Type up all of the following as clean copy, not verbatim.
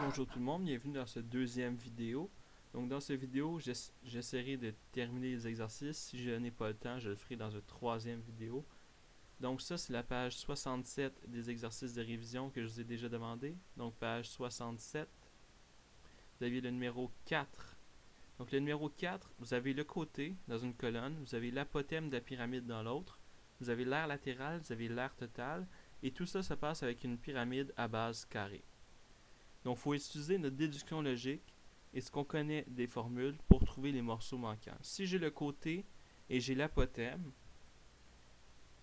Bonjour tout le monde, bienvenue dans cette deuxième vidéo. Donc dans cette vidéo, j'essaierai de terminer les exercices. Si je n'ai pas le temps, je le ferai dans une troisième vidéo. Donc ça, c'est la page 67 des exercices de révision que je vous ai déjà demandé. Donc page 67. Vous avez le numéro 4. Donc le numéro 4, vous avez le côté dans une colonne, vous avez l'apothème de la pyramide dans l'autre, vous avez l'aire latérale, vous avez l'aire totale, et tout ça se passe avec une pyramide à base carrée. Donc, il faut utiliser notre déduction logique et ce qu'on connaît des formules pour trouver les morceaux manquants. Si j'ai le côté et j'ai l'apothème,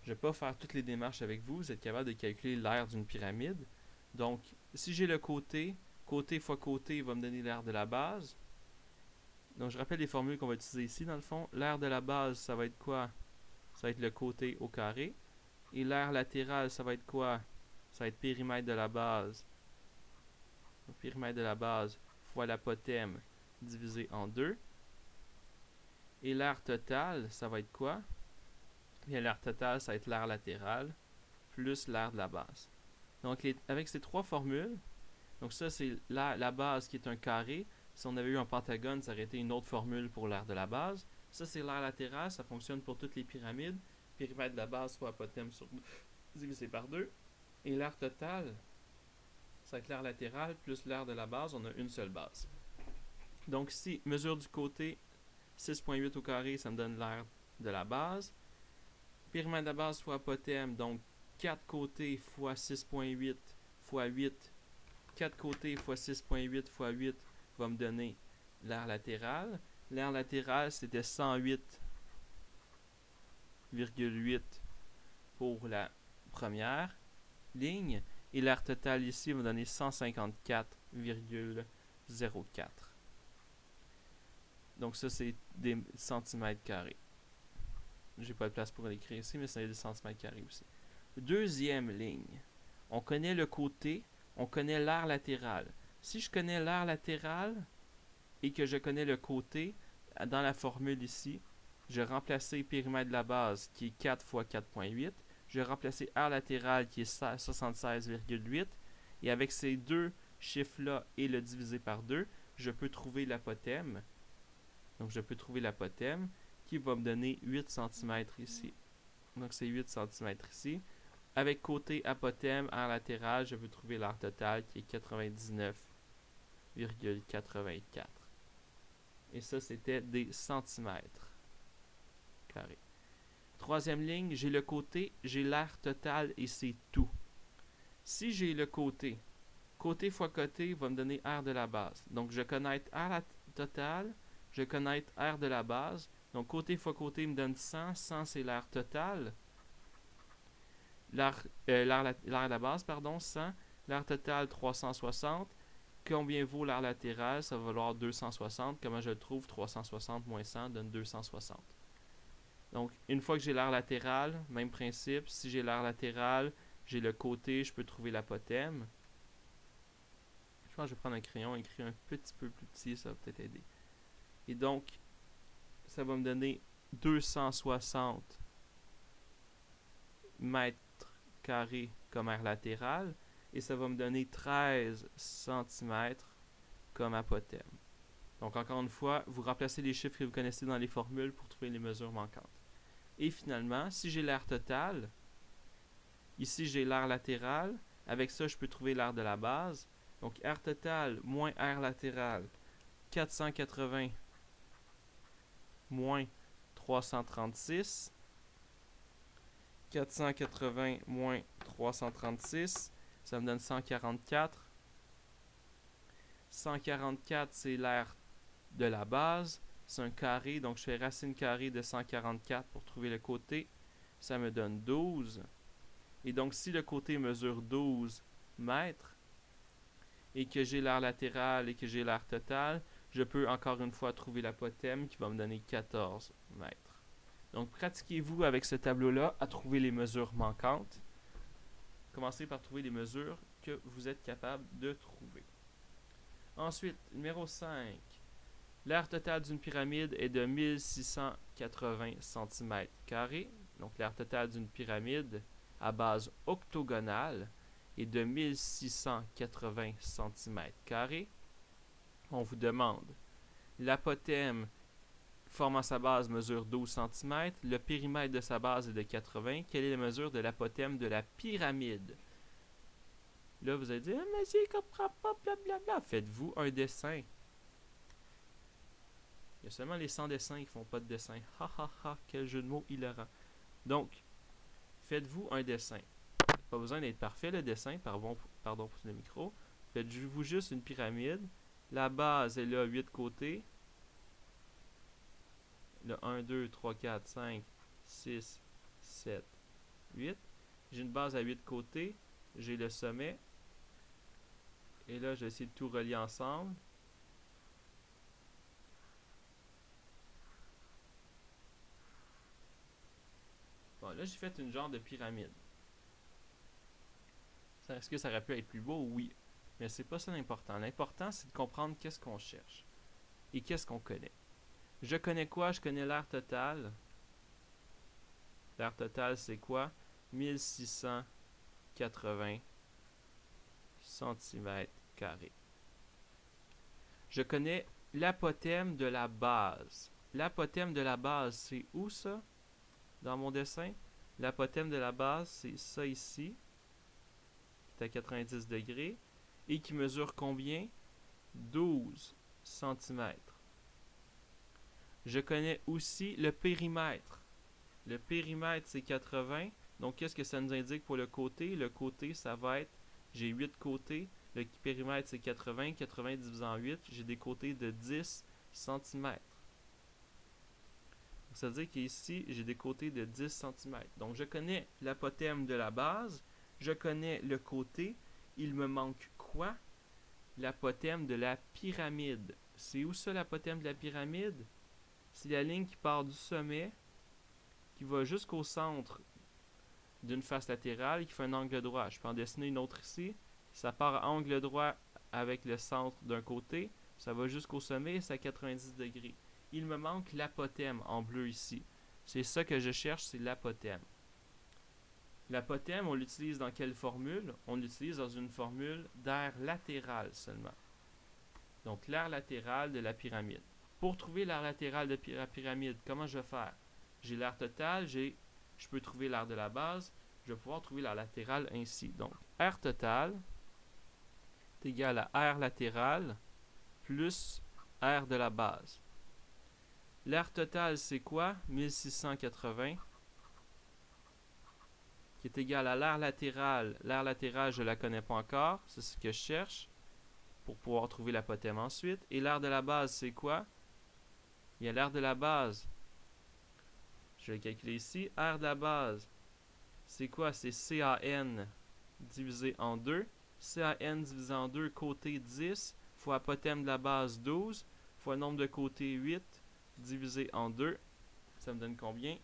je ne vais pas faire toutes les démarches avec vous. Vous êtes capable de calculer l'aire d'une pyramide. Donc, si j'ai le côté, côté fois côté va me donner l'aire de la base. Donc, je rappelle les formules qu'on va utiliser ici, dans le fond. L'aire de la base, ça va être quoi? Ça va être le côté au carré. Et l'aire latérale, ça va être quoi? Ça va être périmètre de la base. Le périmètre de la base fois l'apothème divisé en 2. Et l'aire totale, ça va être quoi? Bien, l'aire totale, ça va être l'aire latérale plus l'aire de la base. Donc, avec ces trois formules, donc ça, c'est la base qui est un carré. Si on avait eu un pentagone, ça aurait été une autre formule pour l'aire de la base. Ça, c'est l'aire latérale, ça fonctionne pour toutes les pyramides. Périmètre de la base fois apothème divisé par 2. Et l'aire totale, ça va être l'aire latérale plus l'aire de la base, on a une seule base. Donc ici, mesure du côté, 6.8 au carré, ça me donne l'aire de la base. Périmètre de la base fois apothème, donc 4 côtés fois 6.8 fois 8. 4 côtés fois 6.8 fois 8 va me donner l'aire latérale. L'aire latérale, c'était 108,8 pour la première ligne. Et l'aire totale ici va me donner 154,04. Donc ça, c'est des centimètres carrés. J'ai pas de place pour l'écrire ici, mais c'est des centimètres carrés aussi. Deuxième ligne. On connaît le côté, on connaît l'aire latérale. Si je connais l'aire latérale et que je connais le côté, dans la formule ici, je vais remplacer périmètre de la base qui est 4 fois 4.8. Je vais remplacer aire latérale qui est 76,8. Et avec ces deux chiffres-là et le diviser par 2, je peux trouver l'apothème. Donc, je peux trouver l'apothème qui va me donner 8 cm ici. Donc, c'est 8 cm ici. Avec côté apothème, aire latérale, je peux trouver l'aire totale qui est 99,84. Et ça, c'était des centimètres carrés. Troisième ligne, j'ai le côté, j'ai l'aire totale et c'est tout. Si j'ai le côté, côté fois côté va me donner aire de la base. Donc, je connais aire totale, je connais aire de la base. Donc, côté fois côté me donne 100. 100, c'est l'aire totale. L'aire de la base, pardon, 100. L'aire totale, 360. Combien vaut l'aire latérale? Ça va valoir 260. Comment je le trouve? 360 moins 100 donne 260. Donc, une fois que j'ai l'aire latérale, même principe. Si j'ai l'aire latérale, j'ai le côté, je peux trouver l'apothème. Je pense que je vais prendre un crayon, écrire un petit peu plus petit, ça va peut-être aider. Et donc, ça va me donner 260 mètres carrés comme aire latérale. Et ça va me donner 13 cm comme apothème. Donc, encore une fois, vous remplacez les chiffres que vous connaissez dans les formules pour trouver les mesures manquantes. Et finalement, si j'ai l'aire totale, ici j'ai l'aire latérale. Avec ça, je peux trouver l'aire de la base. Donc, aire totale moins aire latérale, 480 moins 336. 480 moins 336, ça me donne 144. 144, c'est l'aire de la base. C'est un carré, donc je fais racine carrée de 144 pour trouver le côté. Ça me donne 12. Et donc, si le côté mesure 12 mètres et que j'ai l'aire latérale et que j'ai l'aire totale, je peux encore une fois trouver l'apothème qui va me donner 14 mètres. Donc, pratiquez-vous avec ce tableau-là à trouver les mesures manquantes. Commencez par trouver les mesures que vous êtes capable de trouver. Ensuite, numéro 5. L'aire totale d'une pyramide est de 1680 cm². Donc, l'aire totale d'une pyramide à base octogonale. est de 1680 cm². On vous demande l'apothème formant sa base mesure 12 cm, le périmètre de sa base est de 80. Quelle est la mesure de l'apothème de la pyramide? Là, vous allez dire, mais je ne comprends pas, blablabla. Faites-vous un dessin. Il y a seulement les sans dessins qui font pas de dessin. Ha ha ha, quel jeu de mots hilarant. Donc, faites-vous un dessin. Pas besoin d'être parfait le dessin, pardon pour le micro. Faites-vous juste une pyramide. La base est là, 8 côtés. Le 1, 2, 3, 4, 5, 6, 7, 8. J'ai une base à 8 côtés. J'ai le sommet. Et là, je vais essayer de tout relier ensemble. Bon, là, j'ai fait une genre de pyramide. Est-ce que ça aurait pu être plus beau? Oui. Mais c'est pas ça l'important. L'important, c'est de comprendre qu'est-ce qu'on cherche. Et qu'est-ce qu'on connaît. Je connais quoi? Je connais l'aire totale. L'aire totale, c'est quoi? 1680 cm². Je connais l'apothème de la base. L'apothème de la base, c'est où ça? Dans mon dessin? L'apothème de la base, c'est ça ici, qui est à 90 degrés, et qui mesure combien? 12 cm. Je connais aussi le périmètre. Le périmètre, c'est 80. Donc, qu'est-ce que ça nous indique pour le côté? Le côté, ça va être, j'ai 8 côtés. Le périmètre, c'est 80. 80 divisé en 8, j'ai des côtés de 10 cm. Ça veut dire qu'ici, j'ai des côtés de 10 cm. Donc, je connais l'apothème de la base. Je connais le côté. Il me manque quoi? L'apothème de la pyramide. C'est où ça, l'apothème de la pyramide? C'est la ligne qui part du sommet, qui va jusqu'au centre d'une face latérale et qui fait un angle droit. Je peux en dessiner une autre ici. Ça part à angle droit avec le centre d'un côté. Ça va jusqu'au sommet et c'est à 90 degrés. Il me manque l'apothème en bleu ici. C'est ça que je cherche, c'est l'apothème. L'apothème, on l'utilise dans quelle formule? On l'utilise dans une formule d'aire latérale seulement. Donc, l'aire latérale de la pyramide. Pour trouver l'aire latérale de la pyramide, comment je vais faire? J'ai l'aire totale, je peux trouver l'aire de la base, je vais pouvoir trouver l'aire latérale ainsi. Donc, aire totale est égal à aire latérale plus aire de la base. L'aire totale, c'est quoi? 1680, qui est égal à l'aire latérale. L'aire latérale, je ne la connais pas encore, c'est ce que je cherche pour pouvoir trouver l'apothème ensuite. Et l'aire de la base, c'est quoi? Il y a l'aire de la base. Je vais calculer ici. Aire de la base, c'est quoi? C'est CAN divisé en 2. CAN divisé en 2, côté 10, fois apothème de la base 12, fois nombre de côtés 8, divisé en 2. Ça me donne combien?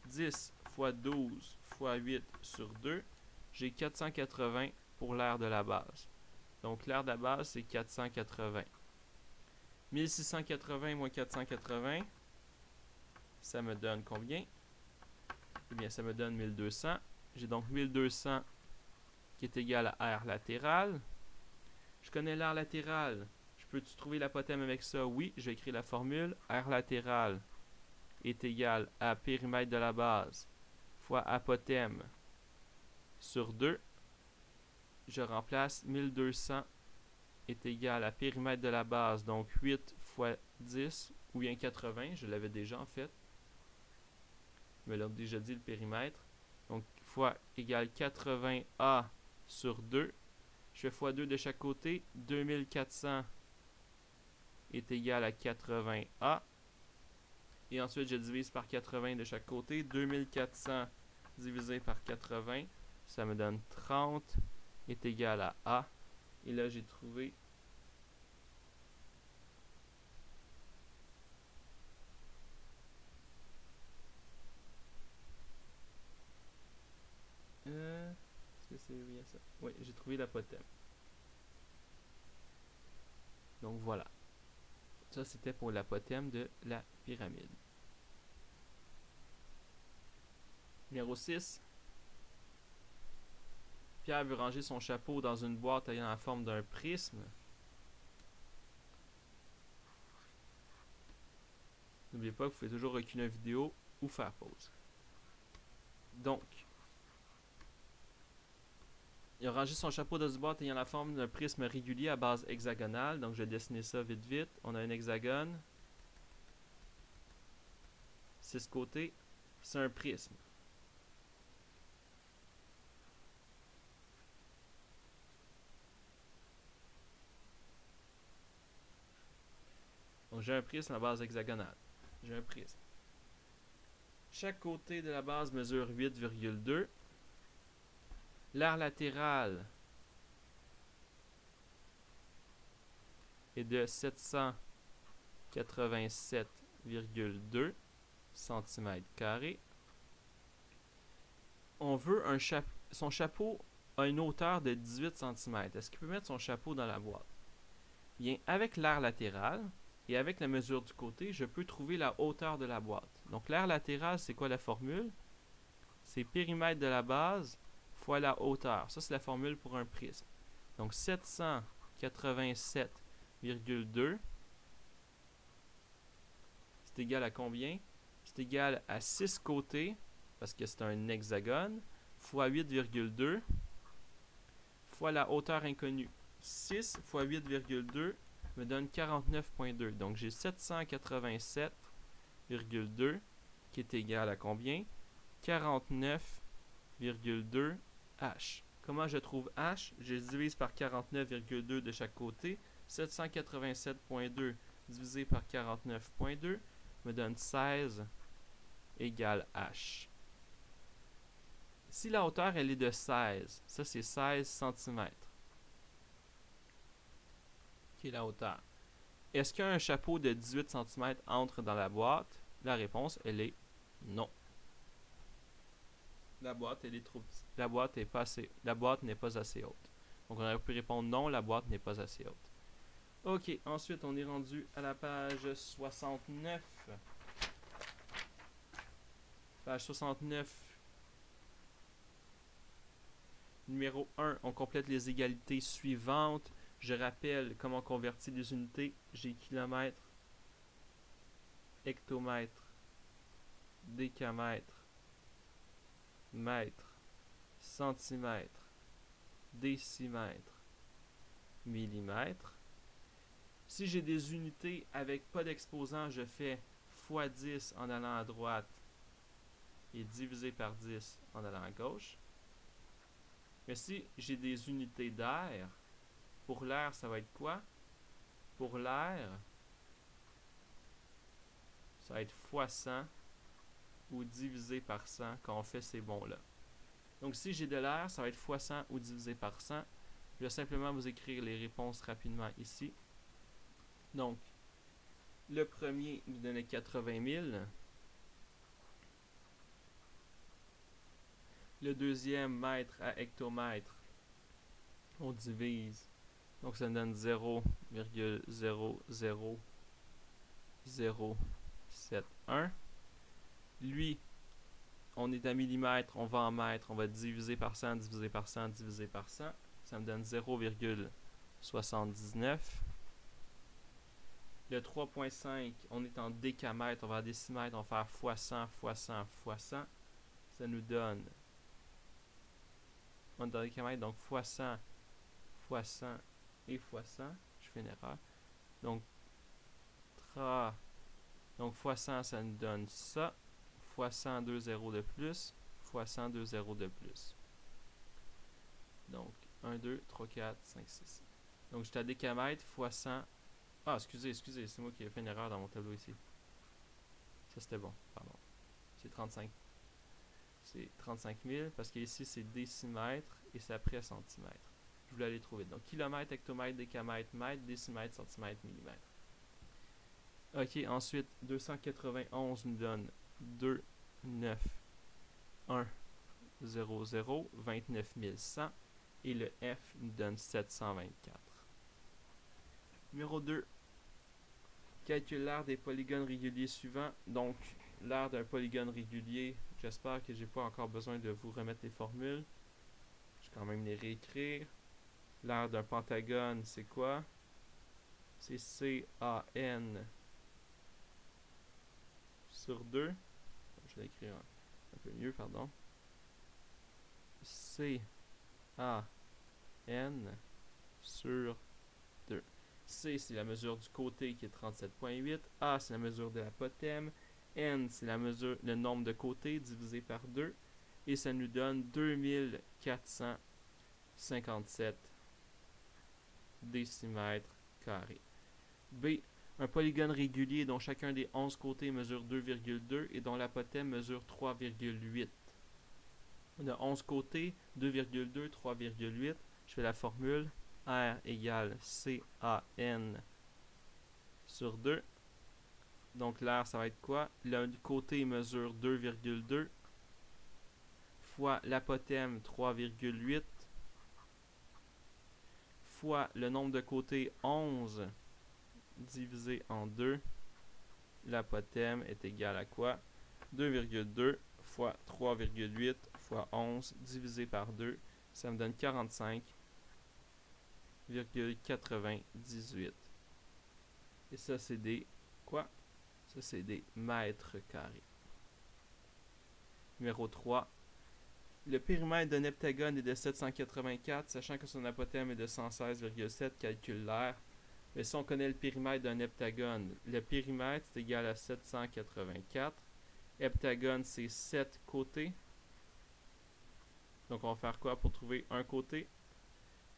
10 fois 12 fois 8 sur 2. J'ai 480 pour l'aire de la base. Donc, l'aire de la base, c'est 480. 1680 moins 480, ça me donne combien? Eh bien, ça me donne 1200. J'ai donc 1200 qui est égal à aire latérale. Je connais l'aire latérale. Je peux-tu trouver l'apothème avec ça? Oui, je vais écrire la formule. Aire latérale est égal à périmètre de la base fois apothème sur 2. Je remplace 1200 est égal à périmètre de la base, donc 8 fois 10, ou bien 80, je l'avais déjà en fait. Je me l'ai déjà dit le périmètre. Donc, fois égale 80A sur 2. Je fais fois 2 de chaque côté. 2400 est égal à 80A. Et ensuite, je divise par 80 de chaque côté. 2400 divisé par 80, ça me donne 30 est égal à A. Et là, j'ai trouvé est-ce que c'est bien ça? Oui, j'ai trouvé l'apothème. Donc voilà. Ça, c'était pour l'apothème de la pyramide. Numéro 6. Pierre veut ranger son chapeau dans une boîte ayant la forme d'un prisme. N'oubliez pas que vous pouvez toujours reculer une vidéo ou faire pause. Donc, il a rangé son chapeau dans une boîte ayant la forme d'un prisme régulier à base hexagonale. Donc, je vais dessiner ça vite vite. On a un hexagone. 6 côtés. C'est un prisme. Donc, j'ai un prisme à base hexagonale. J'ai un prisme. Chaque côté de la base mesure 8,2. L'aire latérale est de 787,2 cm². On veut son chapeau a une hauteur de 18 cm. Est-ce qu'il peut mettre son chapeau dans la boîte? Bien, avec l'aire latérale et avec la mesure du côté, je peux trouver la hauteur de la boîte. Donc, l'aire latérale, c'est quoi la formule? C'est périmètre de la base fois la hauteur. Ça, c'est la formule pour un prisme. Donc, 787,2, c'est égal à combien? C'est égal à 6 côtés, parce que c'est un hexagone, fois 8,2, fois la hauteur inconnue. 6 fois 8,2 me donne 49,2. Donc, j'ai 787,2 qui est égal à combien? 49,2 H. Comment je trouve H? Je divise par 49,2 de chaque côté. 787,2 divisé par 49,2 me donne 16 égale H. Si la hauteur elle est de 16, ça c'est 16 cm. Qui est la hauteur? Est-ce qu'un chapeau de 18 cm entre dans la boîte? La réponse, elle est non. La boîte, elle est trop petite. La boîte n'est pas assez haute. Donc, on aurait pu répondre non, la boîte n'est pas assez haute. Ok, ensuite, on est rendu à la page 69. Page 69. Numéro 1, on complète les égalités suivantes. Je rappelle comment on convertit les unités. J'ai kilomètre, hectomètre, décamètre, mètre, centimètre, décimètre, millimètre. Si j'ai des unités avec pas d'exposant, je fais x 10 en allant à droite et divisé par 10 en allant à gauche. Mais si j'ai des unités d'air, pour l'air, ça va être quoi? Pour l'air, ça va être x 100 ou divisé par 100 quand on fait ces bons-là. Donc, si j'ai de l'air, ça va être x 100 ou divisé par 100. Je vais simplement vous écrire les réponses rapidement ici. Donc, le premier nous donnait 80 000. Le deuxième, mètre à hectomètre, on divise. Donc, ça nous donne 0,00071. Lui, on est à millimètre, on va en mètre, on va diviser par 100, diviser par 100, diviser par 100. Ça me donne 0,79. Le 3.5, on est en décamètre, on va en décimètre, on va faire x 100, x 100, x 100. Ça nous donne, on est en décamètre, donc x 100, x 100 et x 100. Je fais une erreur. Donc, x 100, ça nous donne ça. X 100, 2 zéros de plus. X 100, 2 zéros de plus. Donc, 1, 2, 3, 4, 5, 6. Donc, j'étais à décamètre x 100. Ah, excusez, c'est moi qui ai fait une erreur dans mon tableau ici. Ça, c'était bon, pardon. C'est 35. C'est 35 000 parce qu'ici, c'est décimètre et c'est après centimètre. Je voulais aller trop vite. Donc, kilomètre, hectomètre, décamètre, mètre, décimètre, centimètre, millimètre. Ok, ensuite, 291 nous donne 2, 9, 1, 0, 0, 29 100. Et le F nous donne 724. Numéro 2. Calcule l'aire des polygones réguliers suivants. Donc, l'aire d'un polygone régulier, j'espère que j'ai pas encore besoin de vous remettre les formules. Je vais quand même les réécrire. L'aire d'un pentagone, c'est quoi? C'est CAN sur 2. Je vais l'écrire un peu mieux, pardon. CAN sur 2. C, c'est la mesure du côté qui est 37,8. A, c'est la mesure de l'apothème. N, c'est le nombre de côtés divisé par 2. Et ça nous donne 2457 décimètres carrés. B, un polygone régulier dont chacun des 11 côtés mesure 2,2 et dont l'apothème mesure 3,8. On a 11 côtés, 2,2, 3,8. Je fais la formule. R égale CAN sur 2. Donc l'air, ça va être quoi? Le côté mesure 2,2 fois l'apothème 3,8 fois le nombre de côtés 11 divisé en 2. L'apothème est égal à quoi? 2,2 fois 3,8 fois 11 divisé par 2. Ça me donne 45,98. Et ça, c'est des quoi? Ça, c'est des mètres carrés. Numéro 3. Le périmètre d'un heptagone est de 784, sachant que son apothème est de 116,7, calcule l'aire. Mais si on connaît le périmètre d'un heptagone, le périmètre c'est égal à 784. Heptagone, c'est 7 côtés. Donc on va faire quoi pour trouver un côté?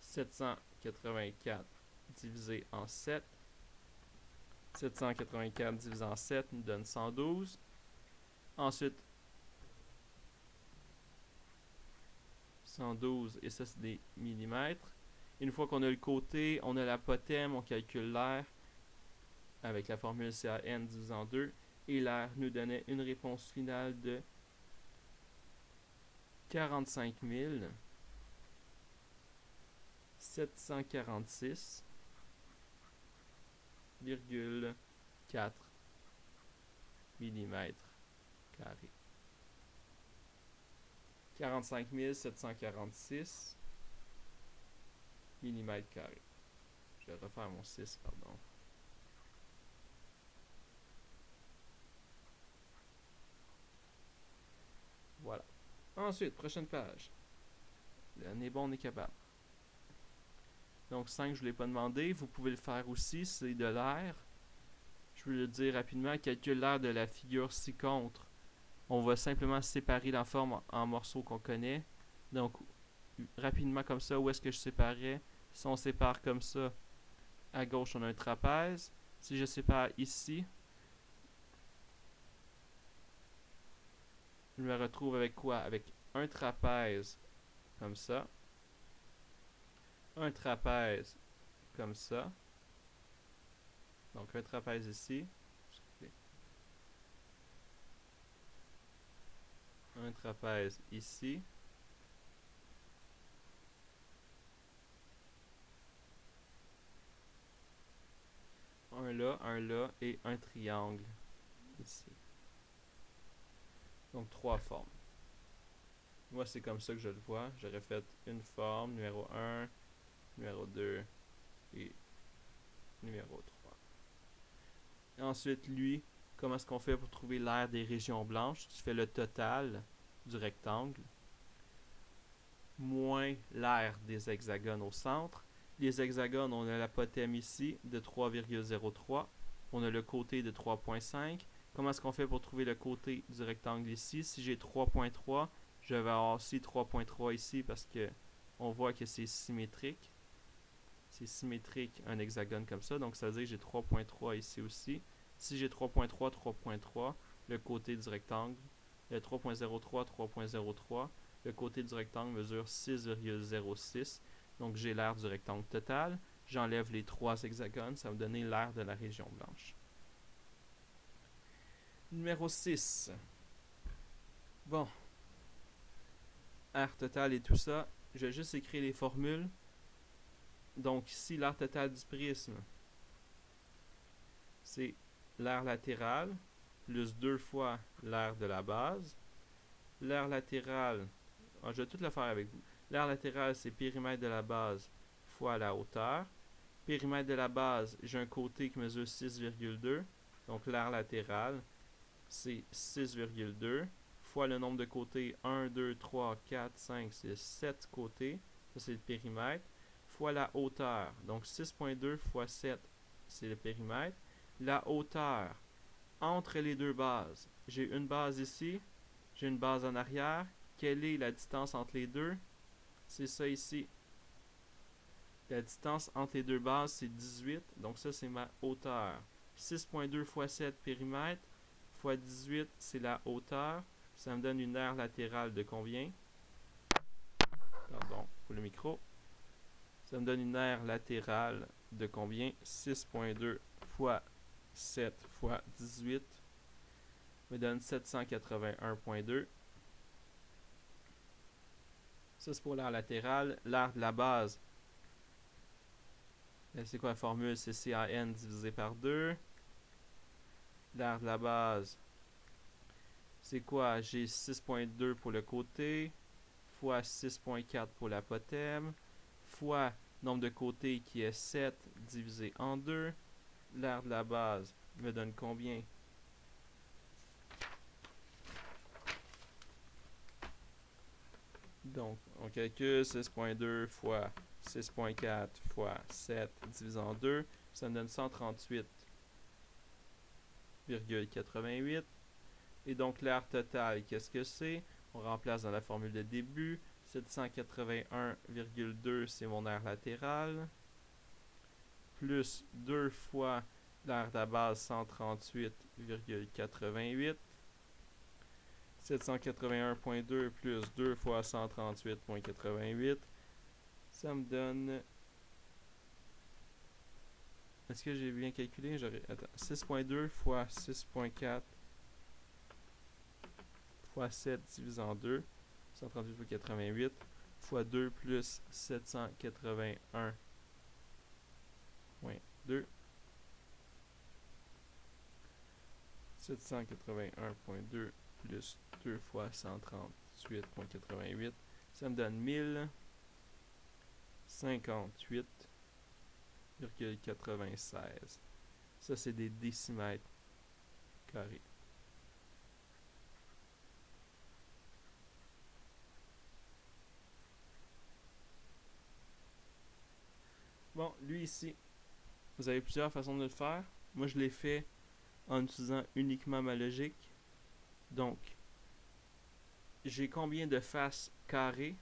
784 divisé en 7. 784 divisé en 7 nous donne 112. Ensuite, 112, et ça c'est des millimètres. Une fois qu'on a le côté, on a l'apothème, on calcule l'aire avec la formule CAN divisé en 2. Et l'aire nous donnait une réponse finale de 45 746,4 mm². 45 746 mm². Je vais refaire mon 6, pardon. Voilà. Ensuite, prochaine page. On est bon, on est capable. Donc 5, je ne vous l'ai pas demandé. Vous pouvez le faire aussi, c'est de l'air. Je vais le dire rapidement. Calcule l'air de la figure ci-contre. On va simplement séparer la forme en morceaux qu'on connaît. Donc, rapidement comme ça, où est-ce que je séparais? Si on sépare comme ça, à gauche, on a un trapèze. Si je sépare ici, je me retrouve avec quoi? Avec un trapèze comme ça. Un trapèze comme ça. Donc, un trapèze ici. Un trapèze ici. Un là et un triangle ici. Donc 3 formes. Moi c'est comme ça que je le vois. J'aurais fait une forme, numéro 1, numéro 2 et numéro 3. Et ensuite lui, comment est-ce qu'on fait pour trouver l'aire des régions blanches? Tu fais le total du rectangle moins l'aire des hexagones au centre. Les hexagones, on a l'apothème ici de 3,03. On a le côté de 3,5. Comment est-ce qu'on fait pour trouver le côté du rectangle ici? Si j'ai 3,3, je vais avoir aussi 3,3 ici parce que on voit que c'est symétrique. C'est symétrique un hexagone comme ça. Donc ça veut dire que j'ai 3,3 ici aussi. Si j'ai 3,3, 3,3, le côté du rectangle, 3,03, 3,03, le côté du rectangle mesure 6,06. Donc j'ai l'aire du rectangle total. J'enlève les 3 hexagones, ça va me donner l'aire de la région blanche. Numéro 6. Bon. Aire totale et tout ça. Je vais juste écrire les formules. Donc ici, l'aire totale du prisme, c'est l'aire latérale plus 2 fois l'aire de la base. L'aire latérale, je vais tout le faire avec vous. L'aire latérale, c'est périmètre de la base fois la hauteur. Périmètre de la base, j'ai un côté qui mesure 6,2. Donc l'aire latérale, c'est 6,2 fois le nombre de côtés, 1, 2, 3, 4, 5, 6, 7 côtés. Ça, c'est le périmètre. Fois la hauteur. Donc 6,2 fois 7, c'est le périmètre. La hauteur entre les deux bases. J'ai une base ici, j'ai une base en arrière. Quelle est la distance entre les deux? C'est ça ici. La distance entre les deux bases, c'est 18. Donc ça, c'est ma hauteur. 6,2 fois 7 périmètre fois 18, c'est la hauteur. Ça me donne une aire latérale de combien? Pardon pour le micro. Ça me donne une aire latérale de combien? 6,2 fois 7 fois 18 me donne 781,2. Ça, c'est pour l'aire latérale. L'aire de la base, c'est quoi la formule? C'est CAN divisé par 2. L'aire de la base, c'est quoi? J'ai 6,2 pour le côté, fois 6,4 pour l'apothème, fois nombre de côtés qui est 7 divisé en 2. L'aire de la base me donne combien? Donc, on calcule 6,2 fois 6,4 fois 7 divisé en 2. Ça me donne 138,88. Et donc, l'aire totale, qu'est-ce que c'est? On remplace dans la formule de début. 781,2, c'est mon aire latérale. Plus 2 fois l'aire de la base, 138,88. 781,2 plus 2 fois 138,88. Ça me donne... Est-ce que j'ai bien calculé? Attends. 6,2 fois 6,4 fois 7 divisé en 2. 138,88 fois 2 plus 781,2. 781,2 plus 2 fois 138,88. Ça me donne 1058,96. Ça, c'est des décimètres carrés. Bon, lui ici, vous avez plusieurs façons de le faire. Moi, je l'ai fait en utilisant uniquement ma logique. Donc, j'ai combien de faces carrées?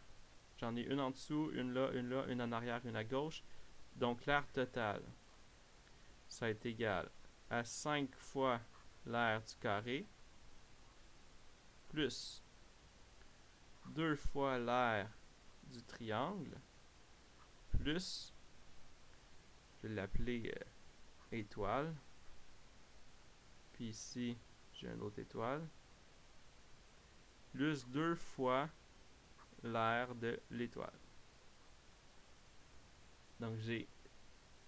J'en ai une en dessous, une là, une en arrière, une à gauche. Donc, l'aire totale, ça est égal à 5 fois l'aire du carré, plus 2 fois l'aire du triangle, plus, je vais l'appeler étoile. Puis ici, j'ai une autre étoile. Plus 2 fois l'aire de l'étoile. Donc, j'ai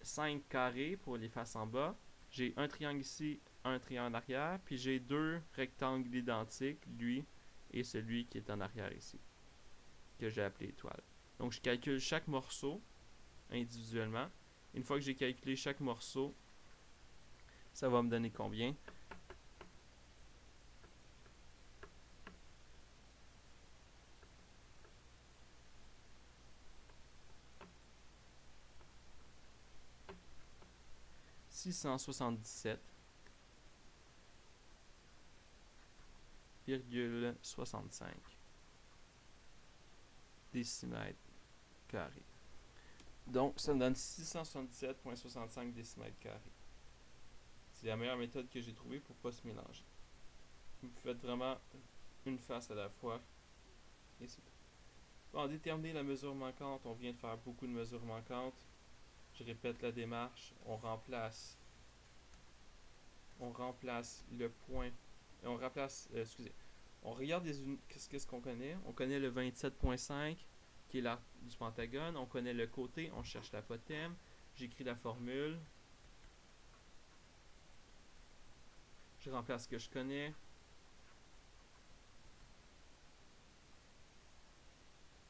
5 carrés pour les faces en bas. J'ai un triangle ici, un triangle en arrière. Puis j'ai deux rectangles identiques, lui et celui qui est en arrière ici, que j'ai appelé étoile. Donc, je calcule chaque morceau individuellement. Une fois que j'ai calculé chaque morceau, ça va me donner combien? « 677,65 décimètres carrés. Donc, ça me donne 677,65 décimètres carrés. C'est la meilleure méthode que j'ai trouvée pour ne pas se mélanger. Vous faites vraiment une face à la fois. Et c'est tout. Bon, déterminer la mesure manquante, on vient de faire beaucoup de mesures manquantes. Je répète la démarche. On remplace le point. On remplace, on regarde qu'est-ce qu'on connaît. On connaît le 27,5 qui est l'arc du pentagone. On connaît le côté. On cherche l'apothème. J'écris la formule. Je remplace ce que je connais.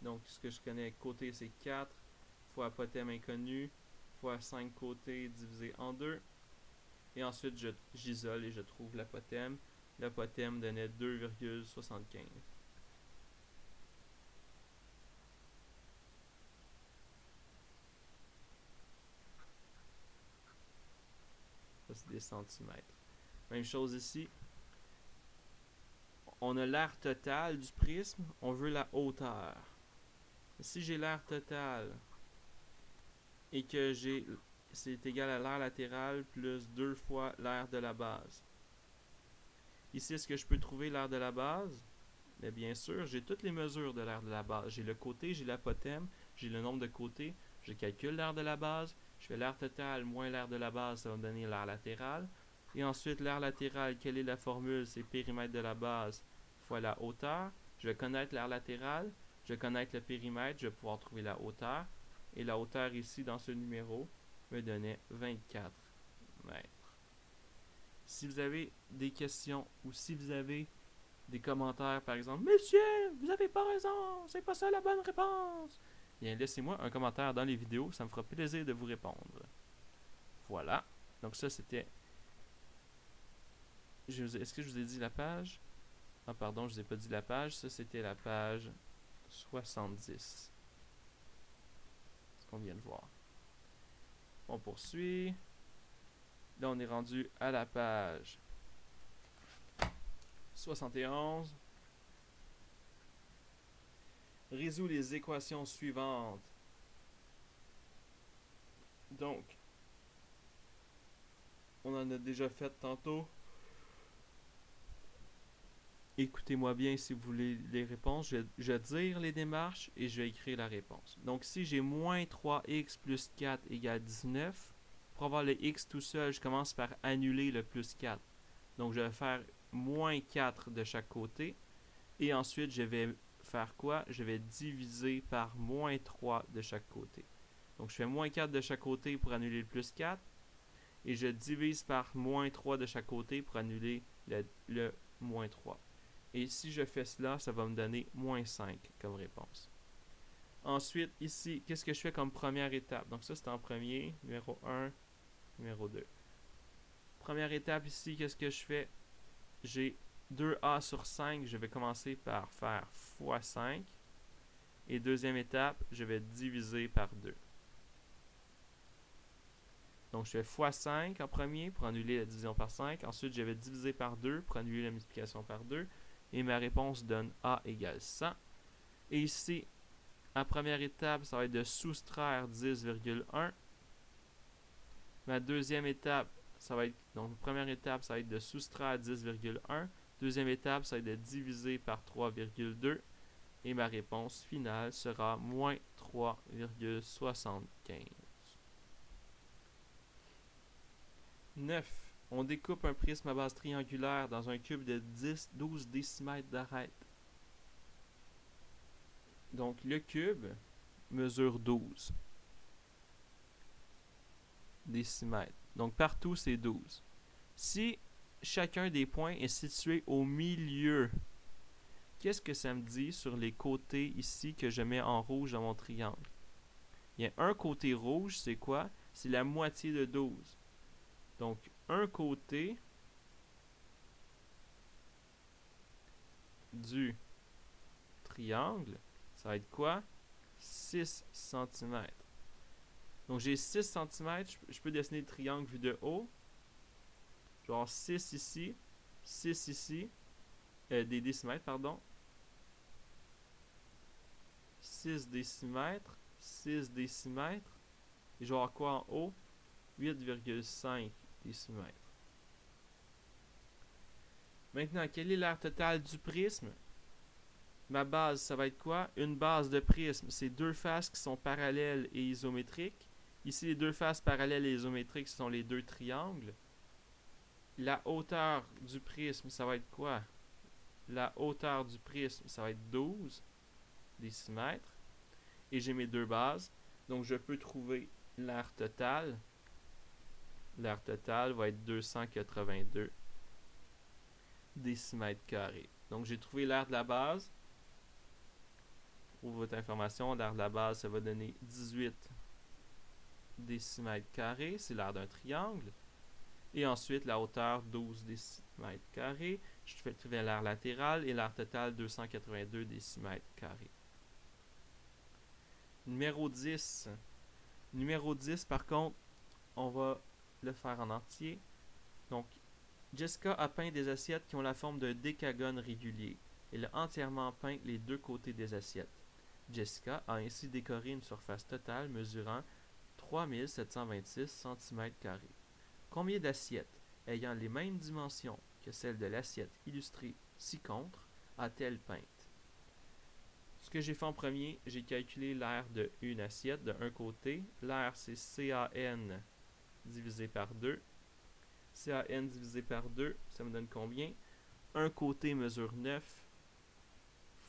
Donc, ce que je connais, côté, c'est 4 fois apothème inconnu fois 5 côtés divisé en 2. Et ensuite, j'isole et je trouve l'apothème. L'apothème donnait 2,75. Ça, c'est des centimètres. Même chose ici. On a l'aire totale du prisme. On veut la hauteur. Si j'ai l'aire totale et que c'est égal à l'aire latérale plus 2 fois l'aire de la base. Ici, est-ce que je peux trouver l'aire de la base? Mais bien sûr, j'ai toutes les mesures de l'aire de la base. J'ai le côté, j'ai l'apothème, j'ai le nombre de côtés. Je calcule l'aire de la base. Je fais l'aire totale moins l'aire de la base, ça va me donner l'aire latérale. Et ensuite, l'aire latérale, quelle est la formule? C'est périmètre de la base fois la hauteur. Je vais connaître l'aire latérale. Je vais connaître le périmètre. Je vais pouvoir trouver la hauteur. Et la hauteur ici, dans ce numéro, me donnait 24 mètres. Si vous avez des questions ou si vous avez des commentaires, par exemple, Monsieur, vous avez pas raison, c'est pas ça la bonne réponse, bien laissez-moi un commentaire dans les vidéos, ça me fera plaisir de vous répondre. Voilà. Donc ça c'était... Est-ce que je vous ai dit la page? Ah pardon, je vous ai pas dit la page. Ça c'était la page 70. Ce qu'on vient de voir. On poursuit. Là on est rendu à la page 71. Résout les équations suivantes. Donc, on en a déjà fait tantôt. Écoutez-moi bien si vous voulez les réponses. Je vais dire les démarches et je vais écrire la réponse. Donc, si j'ai moins 3x plus 4 égale 19, pour avoir le x tout seul, je commence par annuler le plus 4. Donc, je vais faire moins 4 de chaque côté. Et ensuite, je vais faire quoi? Je vais diviser par moins 3 de chaque côté. Donc, je fais moins 4 de chaque côté pour annuler le plus 4. Et je divise par moins 3 de chaque côté pour annuler le moins 3. Et si je fais cela, ça va me donner moins 5 comme réponse. Ensuite, ici, qu'est-ce que je fais comme première étape? Donc ça, c'est en premier, numéro 1, numéro 2. Première étape ici, qu'est-ce que je fais? J'ai 2a sur 5, je vais commencer par faire fois 5. Et deuxième étape, je vais diviser par 2. Donc, je fais fois 5 en premier pour annuler la division par 5. Ensuite, je vais diviser par 2 pour annuler la multiplication par 2. Et ma réponse donne A égale 100. Et ici, la première étape, ça va être de soustraire 10,1. Ma deuxième étape, ça va être... Donc, la première étape, ça va être de soustraire 10,1. Deuxième étape, ça va être de diviser par 3,2. Et ma réponse finale sera moins 3,75. 9. On découpe un prisme à base triangulaire dans un cube de 12 décimètres d'arête. Donc, le cube mesure 12 décimètres. Donc, partout, c'est 12. Si chacun des points est situé au milieu, qu'est-ce que ça me dit sur les côtés ici que je mets en rouge dans mon triangle? Il y a un côté rouge, c'est quoi? C'est la moitié de 12. Donc, un côté du triangle, ça va être quoi? 6 cm. Donc, j'ai 6 cm. Je peux dessiner le triangle vu de haut. Je vais avoir 6 ici, 6 ici, des décimètres, pardon. 6 décimètres, 6 décimètres. Et je vais avoir quoi en haut? 8,5 décimètres. Maintenant, quelle est l'aire totale du prisme? Ma base, ça va être quoi? Une base de prisme, c'est deux faces qui sont parallèles et isométriques. Ici, les deux faces parallèles et isométriques, ce sont les deux triangles. La hauteur du prisme, ça va être quoi? La hauteur du prisme, ça va être 12 décimètres. Et j'ai mes deux bases. Donc, je peux trouver l'aire totale. L'aire totale va être 282 décimètres carrés. Donc, j'ai trouvé l'aire de la base. Pour votre information, l'aire de la base, ça va donner 18 décimètres carrés. C'est l'aire d'un triangle. Et ensuite, la hauteur, 12 décimètres carrés. Je fais l'aire latérale et l'aire totale, 282 décimètres carrés. Numéro 10. Numéro 10, par contre, on va le faire en entier. Donc, Jessica a peint des assiettes qui ont la forme d'un décagone régulier. Elle a entièrement peint les deux côtés des assiettes. Jessica a ainsi décoré une surface totale mesurant 3726 cm². Combien d'assiettes ayant les mêmes dimensions que celles de l'assiette illustrée ci-contre a-t-elle peintes? Ce que j'ai fait en premier, j'ai calculé l'aire de une assiette de un côté. L'aire, c'est CAN divisé par 2. CAN divisé par 2, ça me donne combien? Un côté mesure 9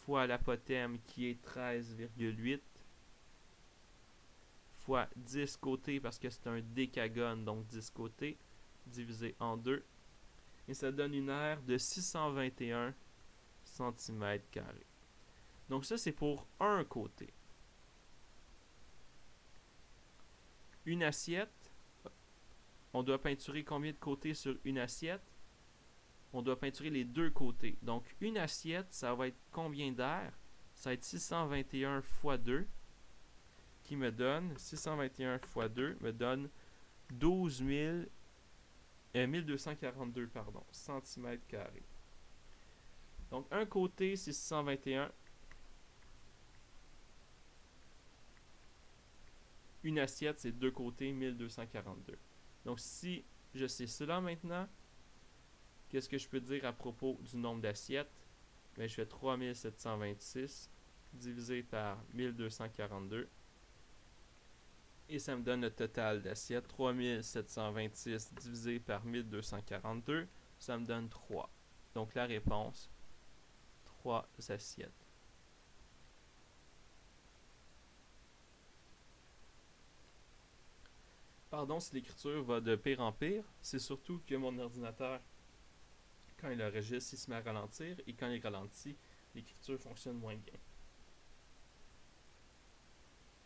fois l'apothème qui est 13,8 fois 10 côtés parce que c'est un décagone, donc 10 côtés, divisé en 2. Et ça donne une aire de 621 cm². Donc ça, c'est pour un côté. Une assiette, on doit peinturer combien de côtés sur une assiette? On doit peinturer les deux côtés. Donc une assiette, ça va être combien d'air? Ça va être 621 fois 2, qui me donne, 621 fois 2 me donne 1242 cm². Donc un côté, c'est 621. Une assiette, c'est deux côtés, 1242. Donc, si je sais cela maintenant, qu'est-ce que je peux dire à propos du nombre d'assiettes? Bien, je fais 3726 divisé par 1242. Et ça me donne le total d'assiettes. 3726 divisé par 1242, ça me donne 3. Donc, la réponse, 3 assiettes. Pardon si l'écriture va de pire en pire, c'est surtout que mon ordinateur, quand il enregistre, il se met à ralentir, et quand il ralentit, l'écriture fonctionne moins bien.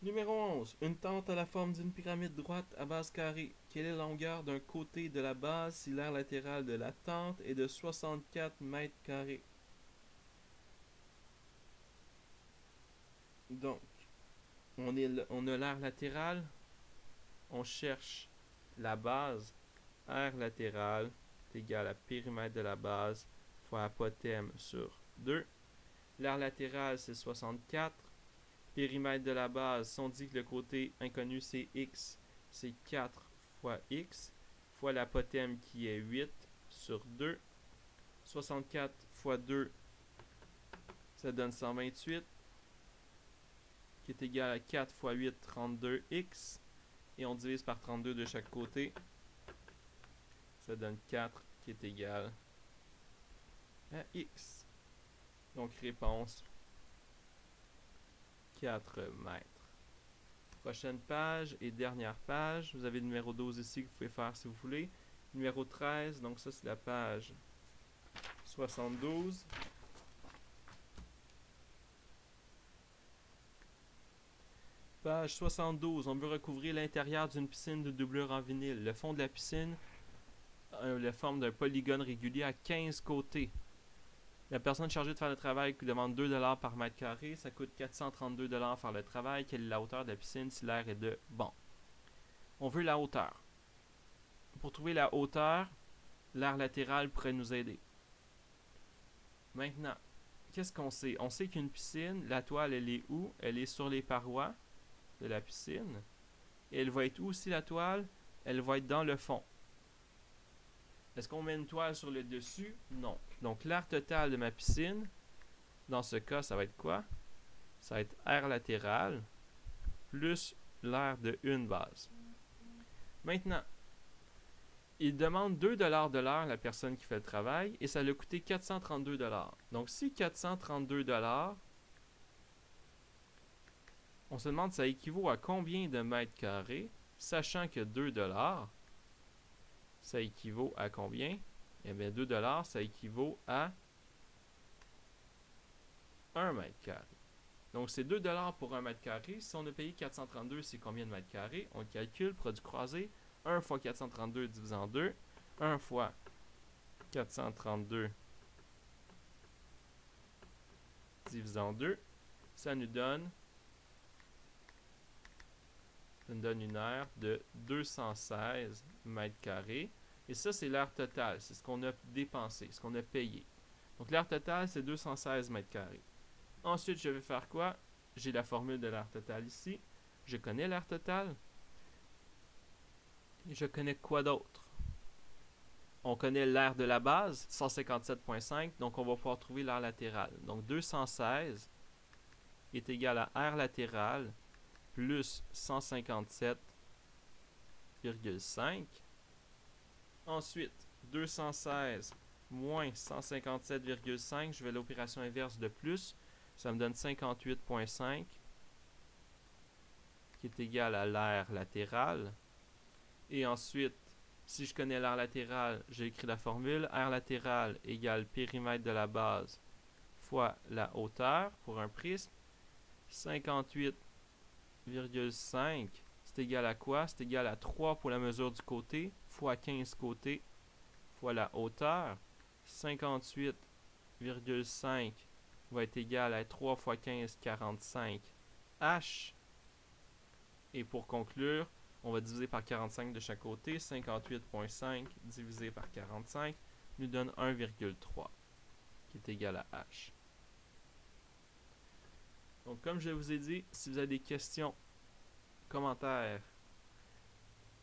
Numéro 11. Une tente à la forme d'une pyramide droite à base carrée. Quelle est la longueur d'un côté de la base si l'aire latérale de la tente est de 64 mètres carrés? Donc, on a l'aire latérale, on cherche la base, aire latérale est égal à périmètre de la base fois apothème sur 2. L'aire latérale, c'est 64. Périmètre de la base, si on dit que le côté inconnu, c'est x, c'est 4 fois x, fois l'apothème qui est 8 sur 2. 64 fois 2, ça donne 128, qui est égal à 4 fois 8, 32x. Et on divise par 32 de chaque côté. Ça donne 4 qui est égal à x. Donc réponse 4 mètres. Prochaine page et dernière page. Vous avez le numéro 12 ici que vous pouvez faire si vous voulez. Numéro 13, donc ça c'est la page 72. Page 72, on veut recouvrir l'intérieur d'une piscine de doublure en vinyle. Le fond de la piscine a la forme d'un polygone régulier à 15 côtés. La personne chargée de faire le travail demande 2 $ par mètre carré. Ça coûte 432 $ faire le travail. Quelle est la hauteur de la piscine si l'air est de bon? On veut la hauteur. Pour trouver la hauteur, l'aire latérale pourrait nous aider. Maintenant, qu'est-ce qu'on sait? On sait qu'une piscine, la toile, elle est où? Elle est sur les parois de la piscine. Et elle va être où aussi la toile? Elle va être dans le fond. Est-ce qu'on met une toile sur le dessus? Non. Donc l'aire totale de ma piscine, dans ce cas, ça va être quoi? Ça va être aire latérale plus l'aire de une base. Maintenant, il demande 2 $ de l'heure la personne qui fait le travail et ça lui a coûté 432 $. Donc si 432 $, on se demande ça équivaut à combien de mètres carrés, sachant que 2 $, ça équivaut à combien? Eh bien 2 $, ça équivaut à 1 mètre carré. Donc, c'est 2 $ pour 1 mètre carré. Si on a payé 432, c'est combien de mètres carrés? On le calcule, produit croisé. 1 fois 432 divisé en 2. 1 fois 432 divisé en 2. Ça nous donne une aire de 216 mètres carrés. Et ça, c'est l'aire totale. C'est ce qu'on a dépensé, ce qu'on a payé. Donc, l'aire totale, c'est 216 mètres carrés. Ensuite, je vais faire quoi? J'ai la formule de l'aire totale ici. Je connais l'aire totale. Et je connais quoi d'autre? On connaît l'aire de la base, 157,5. Donc, on va pouvoir trouver l'aire latérale. Donc, 216 est égal à aire latérale plus 157,5. Ensuite, 216 moins 157,5, je vais l'opération inverse de plus. Ça me donne 58,5 qui est égal à l'aire latérale. Et ensuite, si je connais l'aire latérale, j'ai écrit la formule. Aire latérale égale périmètre de la base fois la hauteur pour un prisme. 58,5, c'est égal à quoi? C'est égal à 3 pour la mesure du côté, fois 15 côtés, fois la hauteur. 58,5 va être égal à 3 fois 15, 45 H. Et pour conclure, on va diviser par 45 de chaque côté. 58,5 divisé par 45 nous donne 1,3 qui est égal à H. Donc, comme je vous ai dit, si vous avez des questions, commentaires,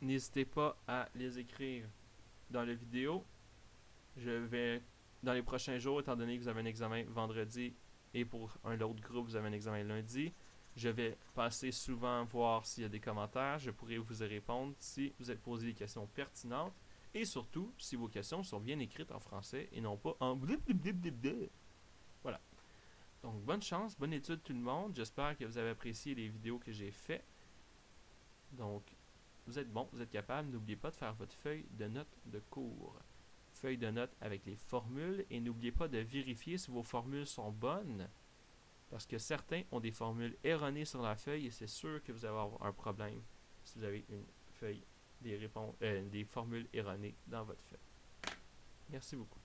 n'hésitez pas à les écrire dans la vidéo. Je vais, dans les prochains jours, étant donné que vous avez un examen vendredi et pour un autre groupe, vous avez un examen lundi, je vais passer souvent voir s'il y a des commentaires. Je pourrai vous y répondre si vous avez posé des questions pertinentes et surtout si vos questions sont bien écrites en français et non pas en blablabla. Voilà. Donc, bonne chance, bonne étude tout le monde. J'espère que vous avez apprécié les vidéos que j'ai faites. Donc, vous êtes bon, vous êtes capable. N'oubliez pas de faire votre feuille de notes de cours. Feuille de notes avec les formules. Et n'oubliez pas de vérifier si vos formules sont bonnes. Parce que certains ont des formules erronées sur la feuille et c'est sûr que vous allez avoir un problème si vous avez une feuille, des formules erronées dans votre feuille. Merci beaucoup.